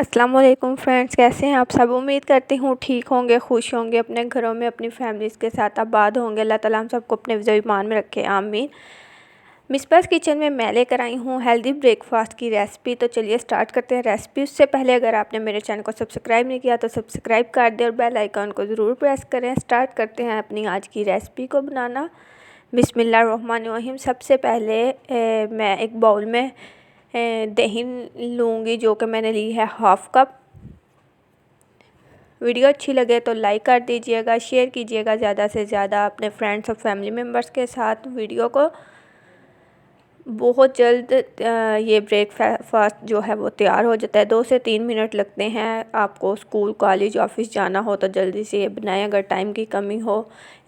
अस्सलाम वालेकुम फ्रेंड्स, कैसे हैं आप सब। उम्मीद करती हूँ ठीक होंगे, खुश होंगे, अपने घरों में अपनी फैमिलीज़ के साथ आबाद होंगे। अल्लाह ताला हम सबको अपने ईमान में रखे, आमीन। मिसबास किचन में मैं लेकर आई हूँ हेल्दी ब्रेकफास्ट की रेसिपी। तो चलिए स्टार्ट करते हैं रेसिपी। उससे पहले अगर आपने मेरे चैनल को सब्सक्राइब नहीं किया तो सब्सक्राइब कर दें और बेल आइकन को ज़रूर प्रेस करें। स्टार्ट करते हैं अपनी आज की रेसिपी को बनाना। बिस्मिल्लाहिर्रहमानिर्रहीम। सबसे पहले मैं एक बाउल में दही लूँगी, जो कि मैंने ली है हाफ़ कप। वीडियो अच्छी लगे तो लाइक कर दीजिएगा, शेयर कीजिएगा ज़्यादा से ज़्यादा अपने फ्रेंड्स और फैमिली मेम्बर्स के साथ वीडियो को। बहुत जल्द ये ब्रेकफास्ट जो है वो तैयार हो जाता है। 2 से 3 मिनट लगते हैं। आपको स्कूल, कॉलेज, ऑफिस जाना हो तो जल्दी से ये बनाएं अगर टाइम की कमी हो।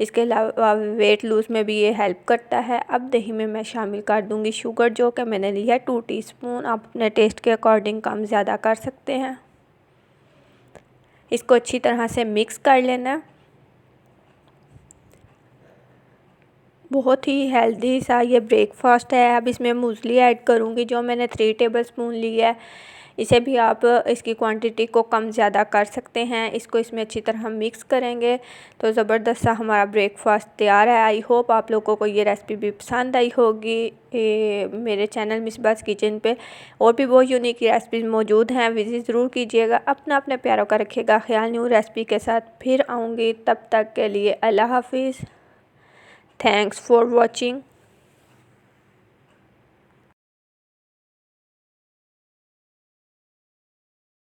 इसके अलावा वेट लूज़ में भी ये हेल्प करता है। अब दही में मैं शामिल कर दूंगी शुगर, जो कि मैंने ली है 2 टीस्पून। आप अपने टेस्ट के अकॉर्डिंग कम ज़्यादा कर सकते हैं। इसको अच्छी तरह से मिक्स कर लेना। बहुत ही हेल्दी सा ये ब्रेकफास्ट है। अब इसमें मूसली ऐड करूँगी, जो मैंने 3 टेबलस्पून ली है। इसे भी आप इसकी क्वांटिटी को कम ज़्यादा कर सकते हैं। इसको इसमें अच्छी तरह मिक्स करेंगे तो ज़बरदस्त सा हमारा ब्रेकफास्ट तैयार है। आई होप आप लोगों को ये रेसिपी भी पसंद आई होगी। मेरे चैनल मिसबास किचन पे और भी बहुत यूनिक रेसिपीज़ मौजूद हैं, विजिट ज़रूर कीजिएगा। अपने प्यारों का रखिएगा ख्याल। न्यू रेसिपी के साथ फिर आऊँगी, तब तक के लिए अल्लाह हाफिज़। Thanks for watching.